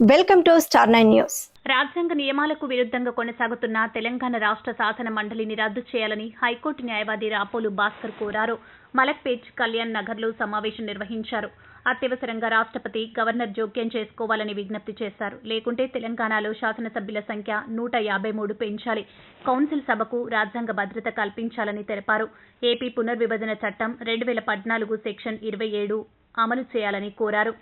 Welcome to star 9 news. రాజ్యాంగ నియమాలకు విరుద్ధంగా కొనసాగుతున్న తెలంగాణ రాష్ట్ర శాసన మండలిని రద్దు చేయాలని హైకోర్టు న్యాయవాది రాపోలు భాస్కర్ కోరారు. మలక్పేట్, కళ్యాణ్ నగర్లో సమావేశం నిర్వహించారు. అత్యవసరంగా రాష్ట్రపతి, గవర్నర్ జోక్యం చేసుకోవాలని విజ్ఞప్తి చేశారు. లేకుంటే తెలంగాణలో శాసనసభ్యుల సంఖ్య 153 పెంచాలి, కౌన్సిల్ సభకు రాజ్యాంగ భద్రత కల్పించాలని తెలిపారు. ఏపీ పునర్విభజన చట్టం 2014 సెక్షన్ 27 అమలు చేయాలని కోరారు.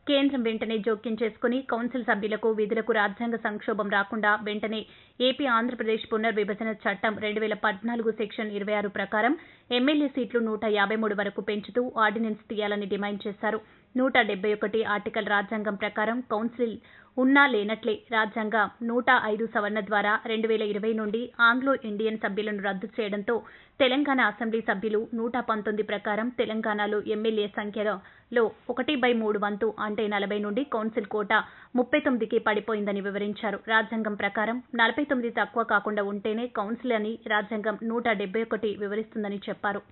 కేంద్రం వెంటనే జోక్యం చేసుకుని కౌన్సిల్ సభ్యులకు, విధులకు రాజ్యాంగ సంక్షోభం రాకుండా వెంటనే ఏపీ ఆంధ్రప్రదేశ్ పునర్విభజన చట్టం 2014 సెక్షన్ 26 ప్రకారం ఎమ్మెల్యే సీట్లు 153 వరకు పెంచుతూ ఆర్డినెన్స్ తీయాలని డిమాండ్ చేశారు. 171 ఆర్టికల్ రాజ్యాంగం ప్రకారం కౌన్సిల్ ఉన్నా లేనట్లే రాజ్యాంగ 105 సవరణ ద్వారా 2020 నుండి ఆంగ్లో ఇండియన్ సభ్యులను రద్దు చేయడంతో తెలంగాణ అసెంబ్లీ సభ్యులు 119 ప్రకారం తెలంగాణలో ఎమ్మెల్యే సంఖ్యలో 1/3 వంతు అంటే 40 నుండి కౌన్సిల్ కోట 39కి పడిపోయిందని వివరించారు. రాజ్యాంగం ప్రకారం 49 తక్కువ కాకుండా ఉంటేనే కౌన్సిల్ అని రాజ్యాంగం 171 వివరిస్తుందని చెప్పారు.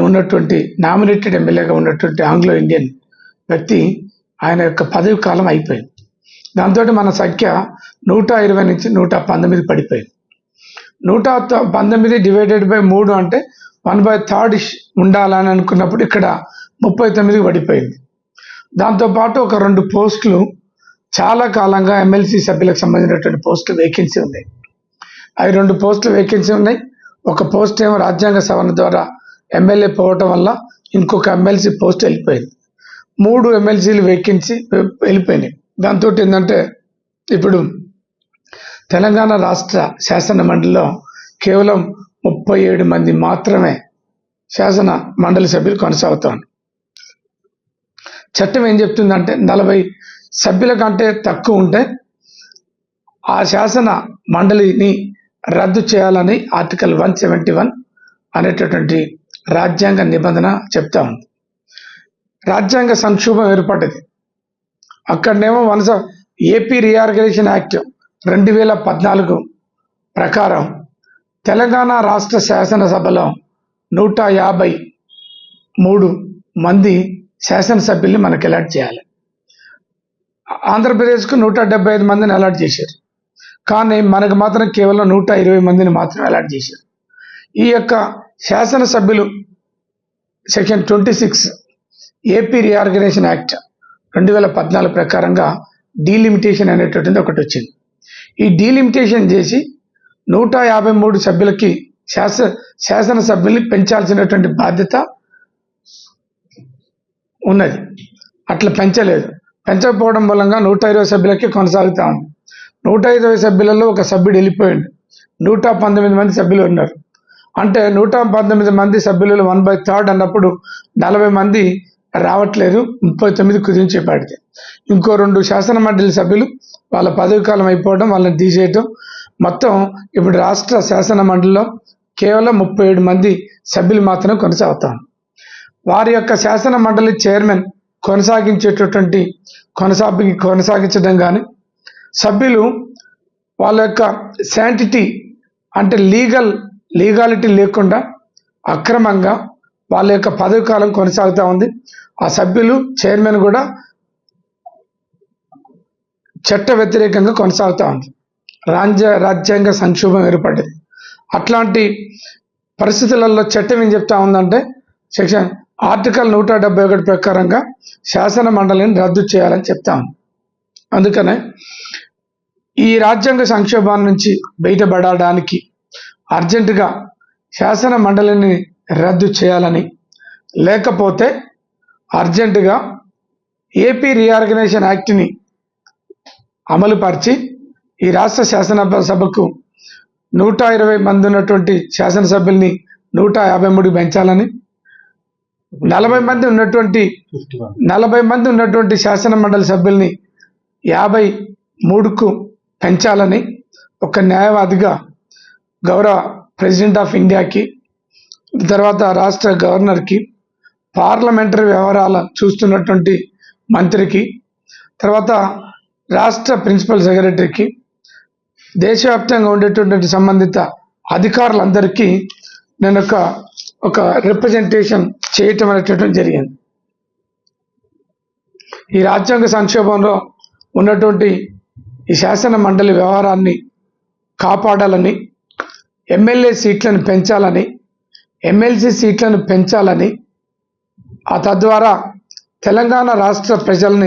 ఉన్నటువంటి నామినేటెడ్ ఎమ్మెల్యేగా ఉన్నటువంటి ఆంగ్లో ఇండియన్ వ్యక్తి ఆయన యొక్క పదవి కాలం అయిపోయింది. దాంతో మన సంఖ్య 120 నుంచి 119 పడిపోయింది. 119 డివైడెడ్ బై 3 అంటే 1/3 ఉండాలని అనుకున్నప్పుడు ఇక్కడ 39 పడిపోయింది. దాంతోపాటు ఒక 2 పోస్టులు చాలా కాలంగా ఎమ్మెల్సీ సభ్యులకు సంబంధించినటువంటి పోస్టులు వేకెన్సీ ఉన్నాయి. అవి 2 పోస్టులు వేకెన్సీ ఉన్నాయి. ఒక పోస్ట్ ఏమో రాజ్యాంగ సవరణ ద్వారా ఎమ్మెల్యే పోవటం వల్ల ఇంకొక ఎమ్మెల్సీ పోస్ట్ వెళ్ళిపోయింది. 3 ఎమ్మెల్సీలు వేకెన్సీ వెళ్ళిపోయినాయి. దాంతో ఏంటంటే ఇప్పుడు తెలంగాణ రాష్ట్ర శాసన మండలిలో కేవలం 37 మంది మాత్రమే శాసన మండలి సభ్యులు కొనసాగుతారు. చట్టం ఏం చెప్తుందంటే 40 సభ్యుల కంటే తక్కువ ఉంటే ఆ శాసన మండలిని రద్దు చేయాలని ఆర్టికల్ 171 అనేటటువంటి రాజ్యాంగ నిబంధన చెప్తా ఉంది. రాజ్యాంగ సంక్షోభం ఏర్పడ్డది. అక్కడనేమో ఏపీ రీఆర్గనైజేషన్ యాక్ట్ 2014 ప్రకారం తెలంగాణ రాష్ట్ర శాసనసభలో 153 మంది శాసనసభ్యుల్ని మనకు అలాట్ చేయాలి. ఆంధ్రప్రదేశ్కు 175 మందిని అలాట్ చేశారు. కానీ మనకు మాత్రం కేవలం 120 మందిని మాత్రమే అలాట్ చేశారు. ఈ యొక్క శాసనసభ్యులు సెక్షన్ 26 ఏపీ రీఆర్గనైజేషన్ యాక్ట్ 2014 ప్రకారంగా డీలిమిటేషన్ అనేటువంటిది ఒకటి వచ్చింది. ఈ డీలిమిటేషన్ చేసి 153 సభ్యులకి శాసనసభ్యుల్ని పెంచాల్సినటువంటి బాధ్యత ఉన్నది. అట్లా పెంచలేదు. పెంచకపోవడం మూలంగా 120 సభ్యులకి కొనసాగుతా ఉంది. 120 సభ్యులలో ఒక సభ్యుడు వెళ్ళిపోయాడు. 119 మంది సభ్యులు ఉన్నారు. అంటే 119 మంది సభ్యులలో 1/3 అన్నప్పుడు 40 మంది రావట్లేదు. 39 కుదించేపాటికి ఇంకో 2 శాసన మండలి సభ్యులు వాళ్ళ పదవి కాలం అయిపోవడం, వాళ్ళని తీసేయటం. మొత్తం ఇప్పుడు రాష్ట్ర శాసన మండలిలో కేవలం 37 మంది సభ్యులు మాత్రమే కొనసాగుతారు. వారి యొక్క శాసన మండలి చైర్మన్ కొనసాగించడం కానీ, సభ్యులు వాళ్ళ యొక్క శాంటిటీ అంటే లీగాలిటీ లేకుండా అక్రమంగా వాళ్ళ యొక్క పదవి కాలం కొనసాగుతూ ఉంది. ఆ సభ్యులు చైర్మన్ కూడా చట్ట వ్యతిరేకంగా కొనసాగుతూ ఉంది. రాజ్యాంగ సంక్షోభం ఏర్పడ్డది. అట్లాంటి పరిస్థితులలో చట్టం ఏం చెప్తా ఉందంటే సెక్షన్ ఆర్టికల్ 171 ప్రకారంగా శాసన మండలిని రద్దు చేయాలని చెప్తా ఉంది. అందుకనే ఈ రాజ్యాంగ సంక్షోభాన్ని నుంచి బయటపడడానికి అర్జెంటుగా శాసన మండలిని రద్దు చేయాలని, లేకపోతే అర్జెంటుగా ఏపీ రీఆర్గనైజేషన్ యాక్ట్ని అమలుపరిచి ఈ రాష్ట్ర శాసనసభకు 120 మంది ఉన్నటువంటి శాసనసభ్యుల్ని 153 పెంచాలని, 40 మంది ఉన్నటువంటి శాసన మండలి సభ్యుల్ని 53కు పెంచాలని ఒక న్యాయవాదిగా గౌరవ ప్రెసిడెంట్ ఆఫ్ ఇండియాకి, తర్వాత రాష్ట్ర గవర్నర్కి, పార్లమెంటరీ వ్యవహారాలు చూస్తున్నటువంటి మంత్రికి, తర్వాత రాష్ట్ర ప్రిన్సిపల్ సెక్రటరీకి, దేశవ్యాప్తంగా ఉండేటువంటి సంబంధిత అధికారులందరికీ నేను ఒక రిప్రజెంటేషన్ చేయటం అనేటటువంటి జరిగింది. ఈ రాజ్యాంగ సంక్షోభంలో ఉన్నటువంటి ఈ శాసన మండలి వ్యవహారాన్ని కాపాడాలని, ఎమ్మెల్యే సీట్లను పెంచాలని, ఎమ్మెల్సీ సీట్లను పెంచాలని, తద్వారా తెలంగాణ రాష్ట్ర ప్రజల్ని